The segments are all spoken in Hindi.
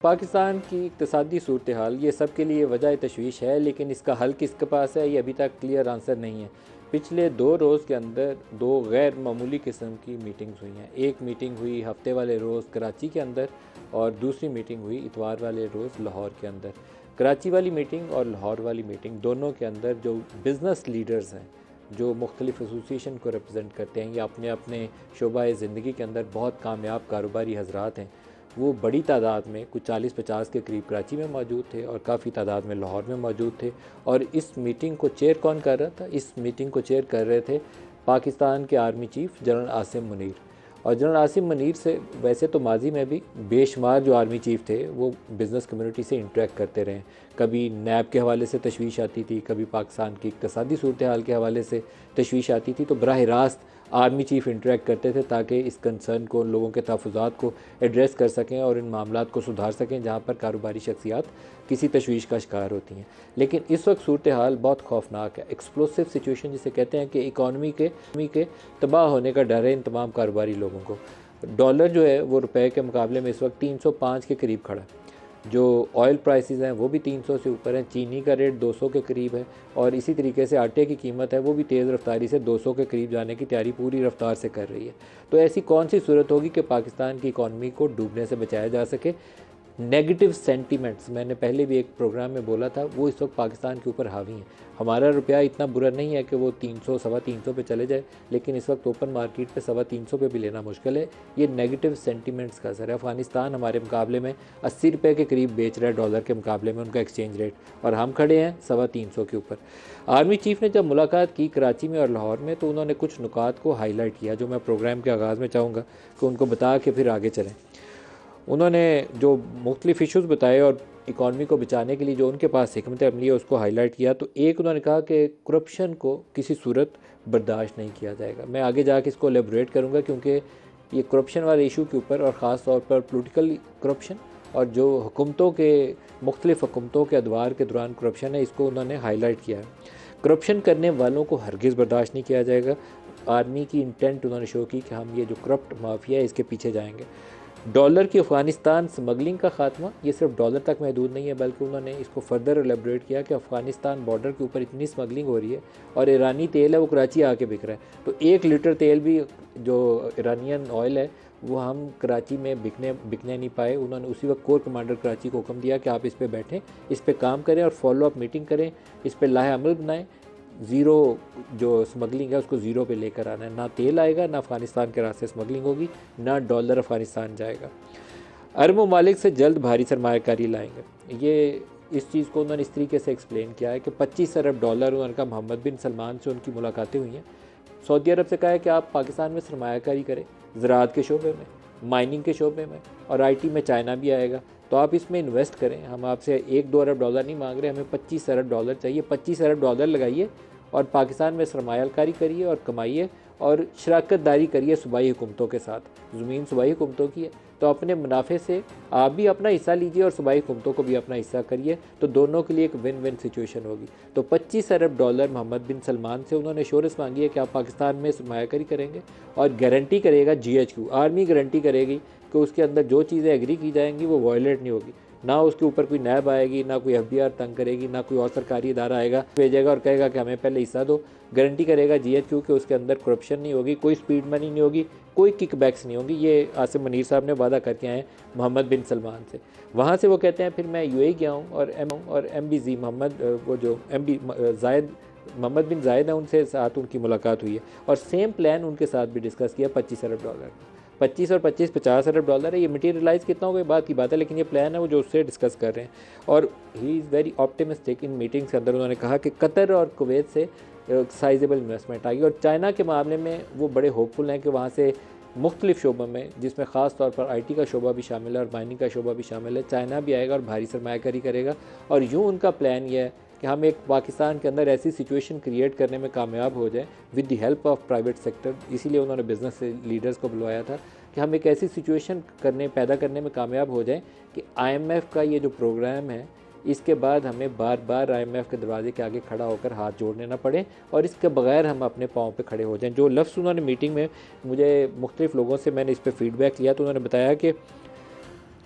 पाकिस्तान की इक़्तिसादी सूरत हाल ये सब के लिए वजह तशवीश है, लेकिन इसका हल किसके पास है ये अभी तक क्लियर आंसर नहीं है। पिछले 2 रोज़ के अंदर 2 गैर मामूली किस्म की मीटिंग्स हुई हैं। एक मीटिंग हुई हफ्ते वाले रोज़ कराची के अंदर और दूसरी मीटिंग हुई इतवार वाले रोज़ लाहौर के अंदर। कराची वाली मीटिंग और लाहौर वाली मीटिंग दोनों के अंदर जो बिज़नेस लीडर्स हैं, जो मुख्तलिफ़ एसोसिएशन को रिप्रेजेंट करते हैं या अपने अपने शोबा ज़िंदगी के अंदर बहुत कामयाब कारोबारी हजरात हैं, वो बड़ी तादाद में कुछ 40-50 के करीब कराची में मौजूद थे और काफ़ी तादाद में लाहौर में मौजूद थे। और इस मीटिंग को चेयर कौन कर रहा था? इस मीटिंग को चेयर कर रहे थे पाकिस्तान के army chief general Asim Munir. और जनरल आसिम मुनीर से वैसे तो माजी में भी बेशुमार जो आर्मी चीफ़ थे वो बिज़नेस कम्युनिटी से इंटरेक्ट करते रहे। कभी नैब के हवाले से तशवीश आती थी, कभी पाकिस्तान की इक़्तिसादी सूरत हाल के हवाले से तशवीश आती थी, तो बराह रास्त आर्मी चीफ़ इंटरेक्ट करते थे ताकि इस कंसर्न को, लोगों के तहफ़्फ़ुज़ात को एड्रेस कर सकें और इन मामलात को सुधार सकें जहाँ पर कारोबारी शख्सियात किसी तशवीश का शिकार होती हैं। लेकिन इस वक्त सूरत हाल बहुत खौफनाक है। एक्सप्लोसिव सिचुएशन जिसे कहते हैं कि इकॉनमी के तबाह होने का डर है इन तमाम कारोबारी लोगों को। डॉलर जो है वो रुपए के मुकाबले में इस वक्त 305 के करीब खड़ा है। जो ऑयल प्राइसेस हैं वो भी 300 से ऊपर हैं। चीनी का रेट 200 के करीब है और इसी तरीके से आटे की कीमत है वो भी तेज़ रफ्तारी से 200 के करीब जाने की तैयारी पूरी रफ्तार से कर रही है। तो ऐसी कौन सी सूरत होगी कि पाकिस्तान की इकॉनमी को डूबने से बचाया जा सके? नेगेटिव सेंटीमेंट्स, मैंने पहले भी एक प्रोग्राम में बोला था, वो इस वक्त पाकिस्तान के ऊपर हावी हैं। हमारा रुपया इतना बुरा नहीं है कि वो 300 सवा 300 पे चले जाए, लेकिन इस वक्त ओपन मार्केट पे 325 पे भी लेना मुश्किल है। ये नेगेटिव सेंटीमेंट्स का असर है। अफ़गानिस्तान हमारे मुकाबले में 80 रुपये के करीब बेच रहा है डॉलर के मुकाबले में उनका एक्सचेंज रेट, और हम खड़े हैं 325 के ऊपर। आर्मी चीफ़ ने जब मुलाकात की कराची में और लाहौर में, तो उन्होंने कुछ नुकात को हाईलाइट किया जो मैं प्रोग्राम के आगाज़ में चाहूँगा कि उनको बता के फिर आगे चलें। उन्होंने जो मुख्तलिफ़ इशूज़ बताए और इकॉनमी को बचाने के लिए जो उनके पास हिकमत अमली है उसको हाईलाइट किया। तो एक उन्होंने कहा कि करप्शन को किसी सूरत बर्दाश्त नहीं किया जाएगा। मैं आगे जाके इसको एलेबोरेट करूँगा क्योंकि ये करप्शन वाले इशू के ऊपर और ख़ास तौर पर पोलिटिकल करप्शन और जो हुकूमतों के मुख्तलिफ़ हुकूमतों के अदवार के दौरान करप्शन है, इसको उन्होंने हाईलाइट किया है। करप्शन करने वालों को हरगिज़ बर्दाश्त नहीं किया जाएगा। आर्मी की इंटेंट उन्होंने शो की कि हम ये जो करप्ट माफिया है इसके पीछे जाएंगे। डॉलर की अफ़गानिस्तान स्मगलिंग का ख़ात्मा, ये सिर्फ डॉलर तक महदूद नहीं है, बल्कि उन्होंने इसको फर्दर एलेबोरेट किया कि अफ़गानिस्तान बॉर्डर के ऊपर इतनी स्मगलिंग हो रही है और ईरानी तेल है वो कराची आके बिक रहा है। तो 1 लीटर तेल भी जो ईरानियन ऑयल है वो हम कराची में बिकने नहीं पाए। उन्होंने उसी वक्त कोर कमांडर कराची को हुक्म दिया कि आप इस पर बैठें, इस पर काम करें और फॉलो अप मीटिंग करें, इस पर लाहे अमल बनाएं। ज़ीरो जो स्मगलिंग है उसको ज़ीरो पे लेकर आना है। ना तेल आएगा, ना अफ़गानिस्तान के रास्ते स्मगलिंग होगी, ना डॉलर अफ़गानिस्तान जाएगा। अरब ममालिक से जल्द भारी सरमायाकारी लाएंगे। ये इस चीज़ को उन्होंने इस तरीके से एक्सप्लेन किया है कि 25 अरब डॉलर, उन्होंने कहा मोहम्मद बिन सलमान से उनकी मुलाकातें हुई हैं। सऊदी अरब से कहा है कि आप पाकिस्तान में सरमायाकारी करें, ज़राअत के शोबे में, माइनिंग के शोबे में, और IT में चाइना भी आएगा, तो आप इसमें इन्वेस्ट करें। हम आपसे 1-2 अरब डॉलर नहीं मांग रहे, हमें 25 अरब डॉलर चाहिए। 25 अरब डॉलर लगाइए और पाकिस्तान में सरमायाकारी करिए और कमाइए और शराकतदारी करिए सूबाई हुकूमतों के साथ। ज़मीन सूबाई हुकूमतों की है, तो अपने मुनाफे से आप भी अपना हिस्सा लीजिए और सूबाई हुकूमतों को भी अपना हिस्सा करिए, तो दोनों के लिए एक विन विन सिचुएशन होगी। तो 25 अरब डॉलर मोहम्मद बिन सलमान से उन्होंने एश्योरेंस मांगी है कि आप पाकिस्तान में सरमायाकारी करेंगे और गारंटी करेगा GHQ, आर्मी गारंटी करेगी कि उसके अंदर जो चीज़ें एग्री की जाएंगी वो वायलेट नहीं होगी। ना उसके ऊपर कोई नैब आएगी, ना कोई FBR तंग करेगी, ना कोई और सरकारी इदारा आएगा भेजेगा और कहेगा कि हमें पहले हिस्सा दो। गारंटी करेगा GHQ कि उसके अंदर करप्शन नहीं होगी, कोई स्पीड मनी नहीं होगी, कोई किकबैक्स नहीं होंगी। ये आसिम मुनीर साहब ने वादा करके आए मोहम्मद बिन सलमान से। वहाँ से वो कहते हैं फिर मैं UAE गया हूँ और MBZ मोहम्मद, वो जो MB जायद मोहम्मद बिन जायद है, उनसे साथ उनकी मुलाकात हुई है और सेम प्लान उनके साथ भी डिस्कस किया। 25 अरब डॉलर, 25 और 25 50 अरब डॉलर है। ये मटीरियलाइज़ कितना होगा बात की बात है, लेकिन ये प्लान है वो जो उससे डिस्कस कर रहे हैं। और he is very optimistic. In meetings के अंदर उन्होंने कहा कि कतर और कुवैत से साइजेबल इन्वेस्टमेंट आएगी और चाइना के मामले में वो बड़े होपफुल हैं कि वहाँ से मुख्तलिफ़ शोबों में, जिसमें ख़ास तौर पर IT का शोबा भी शामिल है और माइनिंग का शोबा भी शामिल है, चाइना भी आएगा और भारी सरमायाकारी करेगा। और यूँ उनका प्लान ये है कि हम एक पाकिस्तान के अंदर ऐसी सिचुएशन क्रिएट करने में कामयाब हो जाए with the help of private sector. इसीलिए उन्होंने बिज़नेस लीडर्स को बुलवाया था कि हम एक ऐसी सिचुएशन पैदा करने में कामयाब हो जाएं कि IMF का ये जो प्रोग्राम है इसके बाद हमें बार बार IMF के दरवाजे के आगे खड़ा होकर हाथ जोड़ने ना पड़े और इसके बगैर हम अपने पाँव पे खड़े हो जाएं। जो लफ्ज़ उन्होंने मीटिंग में मुझे मुख्तलिफ़ लोगों से मैंने इस पर फ़ीडबैक लिया तो उन्होंने बताया कि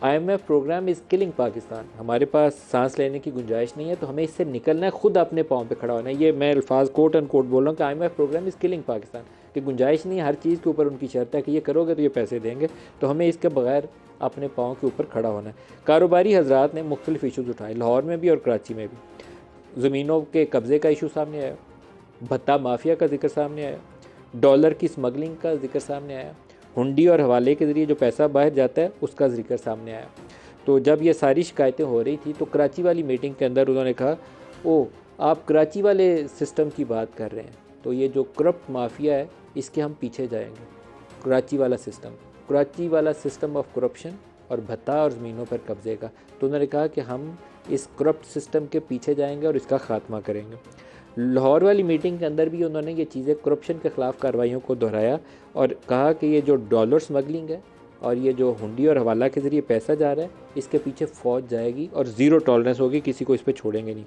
IMF program is killing Pakistan, हमारे पास सांस लेने की गुंजाइश नहीं है, तो हमें इससे निकलना है, खुद अपने पाँव पे खड़ा होना है। ये मैं अल्फाज कोट एंड कोट बोल रहा हूँ कि IMF program is killing Pakistan, कि गुंजाइश नहीं है, हर चीज़ के ऊपर उनकी शर्त है कि ये करोगे तो ये पैसे देंगे, तो हमें इसके बगैर अपने पाँव के ऊपर खड़ा होना है। कारोबारी हजरात ने मुख्तलिफ इशूज़ उठाए, लाहौर में भी और कराची में भी। ज़मीनों के कब्ज़े का इशू सामने आया, भत्ता माफिया का जिक्र सामने आया, डॉलर की स्मगलिंग का जिक्र सामने आया, हुंडी और हवाले के ज़रिए जो पैसा बाहर जाता है उसका जिक्र सामने आया। तो जब ये सारी शिकायतें हो रही थी तो कराची वाली मीटिंग के अंदर उन्होंने कहा, ओ आप कराची वाले सिस्टम की बात कर रहे हैं, तो ये जो करप्ट माफिया है इसके हम पीछे जाएंगे। कराची वाला सिस्टम ऑफ करप्शन और भत्ता और ज़मीनों पर कब्जे का, तो उन्होंने कहा कि हम इस करप्ट सिस्टम के पीछे जाएंगे और इसका ख़ात्मा करेंगे। लाहौर वाली मीटिंग के अंदर भी उन्होंने ये चीज़ें करप्शन के ख़िलाफ़ कार्रवाइयों को दोहराया और कहा कि ये जो डॉलर स्मगलिंग है और ये जो हुंडी और हवाला के ज़रिए पैसा जा रहा है, इसके पीछे फ़ौज जाएगी और ज़ीरो टॉलरेंस होगी, किसी को इस पर छोड़ेंगे नहीं।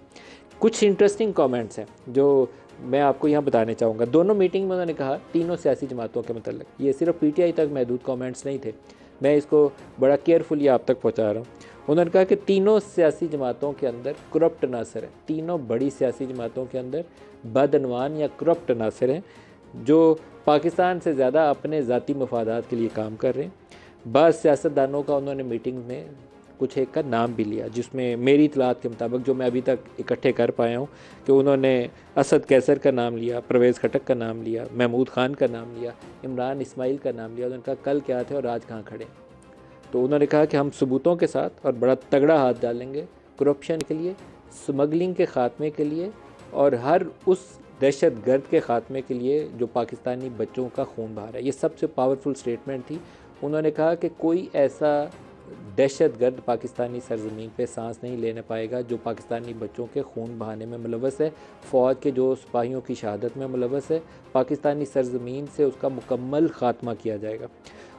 कुछ इंटरेस्टिंग कमेंट्स हैं जो मैं आपको यहाँ बताने चाहूँगा। दोनों मीटिंग में उन्होंने कहा तीनों सियासी जमातों के मतलब, ये सिर्फ PTI तक महदूद कमेंट्स नहीं थे, मैं इसको बड़ा केयरफुली आप तक पहुँचा रहा हूँ। उन्होंने कहा कि तीनों सियासी जमातों के अंदर करप्ट अनासर है, तीनों बड़ी सियासी जमातों के अंदर बदअनवान या करप्ट अनासर हैं जो पाकिस्तान से ज़्यादा अपने ज़ाती मफादात के लिए काम कर रहे हैं। बाज़ सियासतदानों का उन्होंने मीटिंग में कुछ एक का नाम भी लिया, जिसमें मेरी इतलात के मुताबिक जो मैं अभी तक इकट्ठे कर पाया हूँ कि उन्होंने असद कैसर का नाम लिया, परवेज़ खटक का नाम लिया, महमूद खान का नाम लिया, इमरान इस्माइल का नाम लिया। उन्होंने कहा कल क्या थे और आज कहाँ खड़े। तो उन्होंने कहा कि हम सबूतों के साथ और बड़ा तगड़ा हाथ डालेंगे करप्शन के लिए, स्मगलिंग के ख़ात्मे के लिए और हर उस दहशत गर्द के ख़ात्मे के लिए जो पाकिस्तानी बच्चों का खून बहा रहा है। ये सबसे पावरफुल स्टेटमेंट थी। उन्होंने कहा कि कोई ऐसा दहशत गर्द पाकिस्तानी सरजमीन पे सांस नहीं लेने पाएगा जो पाकिस्तानी बच्चों के खून बहाने में मुलव्वस है, फ़ौज के जो सिपाहियों की शहादत में मुलव्वस है। पाकिस्तानी सरजमीन से उसका मुकम्मल ख़ात्मा किया जाएगा।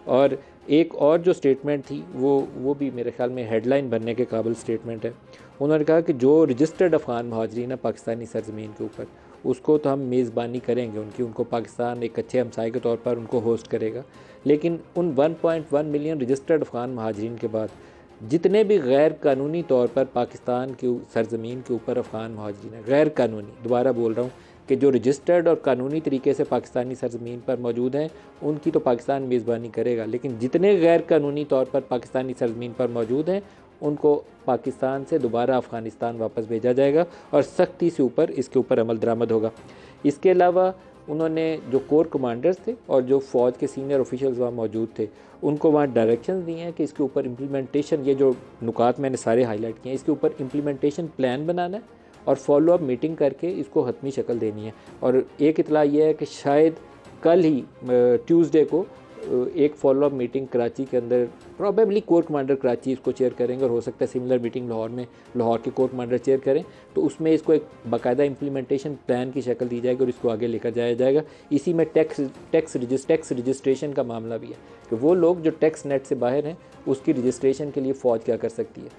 और एक और जो स्टेटमेंट थी वो भी मेरे ख्याल में हेडलाइन बनने के काबिल स्टेटमेंट है। उन्होंने कहा कि जो रजिस्टर्ड अफ़गान महाजरीन है पाकिस्तानी सरजमीन के ऊपर, उसको तो हम मेज़बानी करेंगे उनको पाकिस्तान एक अच्छे हमसाए के तौर पर उनको होस्ट करेगा, लेकिन उन 1.1 मिलियन रजिस्टर्ड अफ़गान महाजरीन के बाद जितने भी गैर कानूनी तौर पर पाकिस्तान की सरजमीन के ऊपर अफ़गान महाजरीन है, गैर कानूनी, दोबारा बोल रहा हूँ कि जो रजिस्टर्ड और कानूनी तरीके से पाकिस्तानी सरजमीन पर मौजूद हैं उनकी तो पाकिस्तान मेज़बानी करेगा, लेकिन जितने गैर कानूनी तौर पर पाकिस्तानी सरजमीन पर मौजूद हैं उनको पाकिस्तान से दोबारा अफ़गानिस्तान वापस भेजा जाएगा और सख्ती से इसके ऊपर अमल दरामद होगा। इसके अलावा उन्होंने जो कोर कमांडर्स थे और जो फ़ौज के सीनियर ऑफिशियल्स वहाँ मौजूद थे उनको वहाँ डायरेक्शंस दिए हैं कि इसके ऊपर इम्प्लीमेंटेशन, ये जो नुकात मैंने सारे हाईलाइट किए हैं, इसके ऊपर इम्प्लीमेंटेशन प्लान बनाना है और फॉलो अप मीटिंग करके इसको हतमी शक्ल देनी है। और एक इतला ये है कि शायद कल ही ट्यूसडे को एक फॉलो अप मीटिंग कराची के अंदर, प्रॉबेबली कोर कमांडर कराची इसको चेयर करेंगे और हो सकता है सिमिलर मीटिंग लाहौर के कोर कमांडर चेयर करें, तो उसमें इसको एक बाकायदा इम्प्लीमेंटेशन प्लान की शक्ल दी जाएगी और इसको आगे लेकर जाया जाएगा। इसी में टैक्स रजिस्ट्रेशन का मामला भी है कि वो लोग जो टैक्स नेट से बाहर हैं उसकी रजिस्ट्रेशन के लिए फ़ौज क्या कर सकती है।